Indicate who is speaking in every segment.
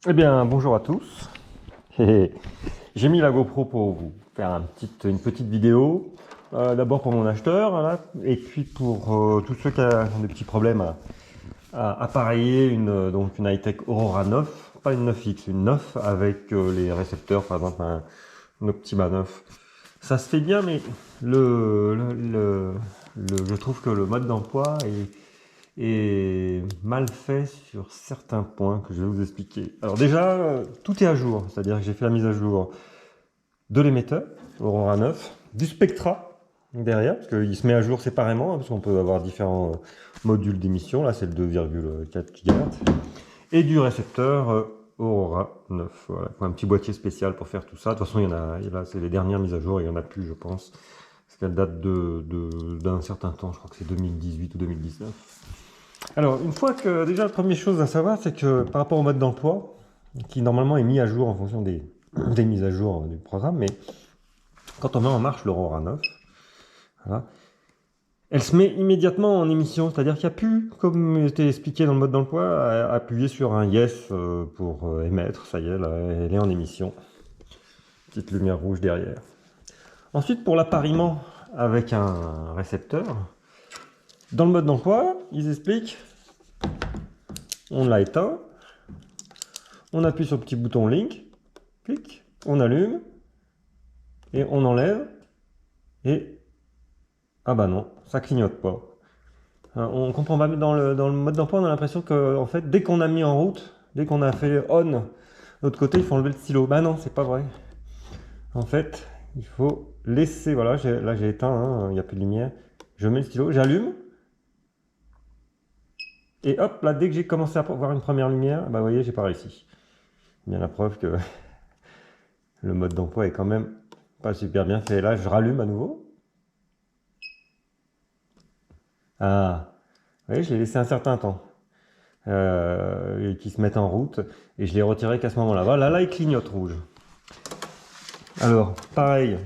Speaker 1: Eh bien, bonjour à tous. J'ai mis la GoPro pour vous faire une petite vidéo. D'abord pour mon acheteur, voilà, et puis pour tous ceux qui ont des petits problèmes à appareiller donc une high-tech Aurora 9, pas une 9X, une 9 avec les récepteurs, par exemple un Optima 9. Ça se fait bien, mais je trouve que le mode d'emploi est mal fait sur certains points que je vais vous expliquer. Alors déjà, tout est à jour, c'est-à-dire que j'ai fait la mise à jour de l'émetteur, Aurora 9, du Spectra derrière, parce qu'il se met à jour séparément, hein, parce qu'on peut avoir différents modules d'émission, là c'est le 2,4 GHz, et du récepteur Aurora 9. Voilà, un petit boîtier spécial pour faire tout ça. De toute façon, là c'est les dernières mises à jour, il n'y en a plus, je pense, parce qu'elle date d'un certain temps, je crois que c'est 2018 ou 2019. Alors, une fois que, déjà, la première chose à savoir, c'est que par rapport au mode d'emploi, qui normalement est mis à jour en fonction des mises à jour du programme, mais quand on met en marche l'Aurora 9, voilà, elle se met immédiatement en émission, c'est-à-dire qu'il n'y a plus, comme était expliqué dans le mode d'emploi, à appuyer sur un yes pour émettre, ça y est, là, elle est en émission. Petite lumière rouge derrière. Ensuite, pour l'appariement avec un récepteur, dans le mode d'emploi, ils expliquent, on l'a éteint, on appuie sur le petit bouton Link, clic, on allume, et on enlève, et ah bah non, ça clignote pas. On comprend pas, mais dans le mode d'emploi, on a l'impression que en fait, dès qu'on a mis en route, dès qu'on a fait on, de l'autre côté, il faut enlever le stylo. Bah non, c'est pas vrai. En fait, il faut laisser, voilà, là j'ai éteint, hein, il n'y a plus de lumière. Je mets le stylo, j'allume, et hop, là, dès que j'ai commencé à voir une première lumière, bah vous voyez, j'ai pas réussi. Bien la preuve que le mode d'emploi est quand même pas super bien fait. Là, je rallume à nouveau. Ah, vous voyez, je l'ai laissé un certain temps. Et qui se mettent en route, et je l'ai retiré qu'à ce moment-là. Voilà, là il clignote rouge. Alors, pareil,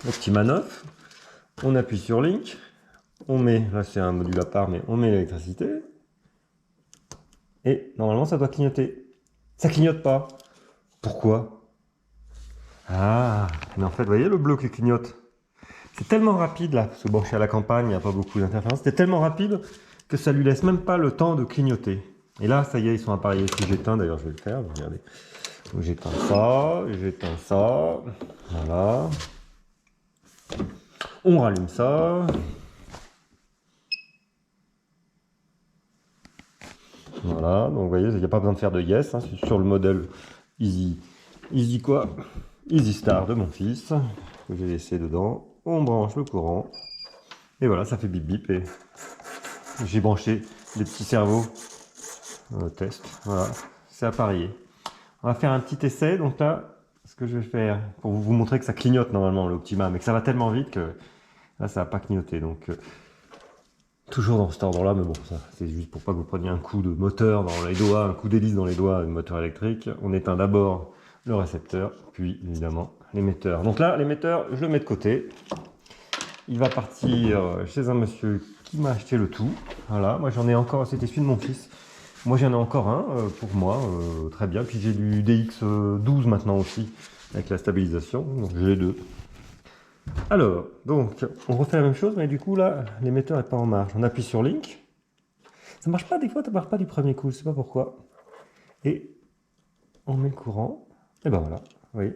Speaker 1: Optima 9, on appuie sur Link, on met, là c'est un module à part, mais on met l'électricité, et normalement ça doit clignoter. Ça clignote pas. Pourquoi? Ah, mais en fait, vous voyez le bleu qui clignote? C'est tellement rapide là, parce que bon, je suis à la campagne, il n'y a pas beaucoup d'interférences, c'était tellement rapide que ça lui laisse même pas le temps de clignoter. Et là, ça y est, ils sont appareillés. Si j'éteins, d'ailleurs, je vais le faire, regardez. Donc j'éteins ça, voilà. On rallume ça. Voilà, donc vous voyez, il n'y a pas besoin de faire de yes, hein, c'est sur le modèle Easy quoi? Easy Star de mon fils, que j'ai laissé dedans. On branche le courant, et voilà, ça fait bip bip, et j'ai branché les petits cerveaux test, voilà, c'est appareillé. On va faire un petit essai, donc là, ce que je vais faire, pour vous montrer que ça clignote normalement l'Optima, mais que ça va tellement vite que là, ça va pas clignoter, donc toujours dans cet ordre-là, mais bon, ça, c'est juste pour pas que vous preniez un coup de moteur dans les doigts, un coup d'hélice dans les doigts, du moteur électrique. On éteint d'abord le récepteur, puis évidemment l'émetteur. Donc là, l'émetteur, je le mets de côté. Il va partir chez un monsieur qui m'a acheté le tout. Voilà, moi j'en ai encore, c'était celui de mon fils. Moi j'en ai encore un pour moi, très bien. Puis j'ai du DX12 maintenant aussi, avec la stabilisation, donc j'ai les deux. Alors, donc, on refait la même chose, mais du coup, là, l'émetteur n'est pas en marche. On appuie sur Link. Ça marche pas, des fois, ça marche pas du premier coup, je sais pas pourquoi. Et on met le courant. Et ben voilà, oui,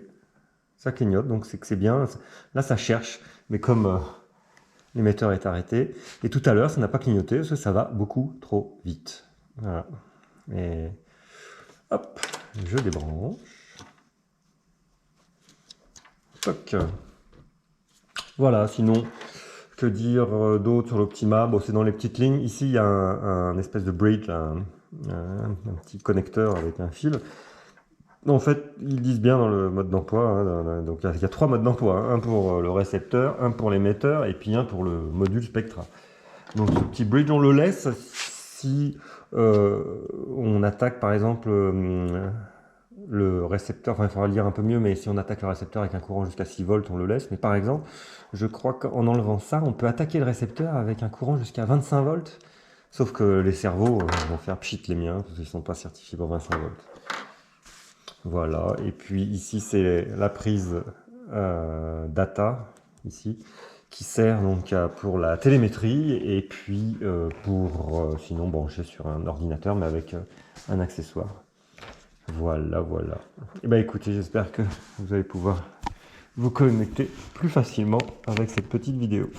Speaker 1: ça clignote, donc c'est que c'est bien. Là, ça cherche, mais comme l'émetteur est arrêté. Et tout à l'heure, ça n'a pas clignoté, parce que ça va beaucoup trop vite. Voilà. Et hop, je débranche. Toc. Voilà, sinon, que dire d'autre sur l'Optima? Bon, c'est dans les petites lignes. Ici, il y a un espèce de bridge, un petit connecteur avec un fil. En fait, ils disent bien dans le mode d'emploi, hein, donc il y a trois modes d'emploi, hein, un pour le récepteur, un pour l'émetteur et puis un pour le module Spectra. Donc ce petit bridge, on le laisse si on attaque par exemple le récepteur, enfin il faudra lire un peu mieux, mais si on attaque le récepteur avec un courant jusqu'à 6 volts, on le laisse. Mais par exemple, je crois qu'en enlevant ça, on peut attaquer le récepteur avec un courant jusqu'à 25 volts. Sauf que les cerveaux vont faire pchit les miens, parce qu'ils ne sont pas certifiés pour 25 volts. Voilà, et puis ici c'est la prise data, ici, qui sert donc pour la télémétrie et puis pour sinon brancher sur un ordinateur mais avec un accessoire. Voilà, voilà. Et ben écoutez, j'espère que vous allez pouvoir vous connecter plus facilement avec cette petite vidéo.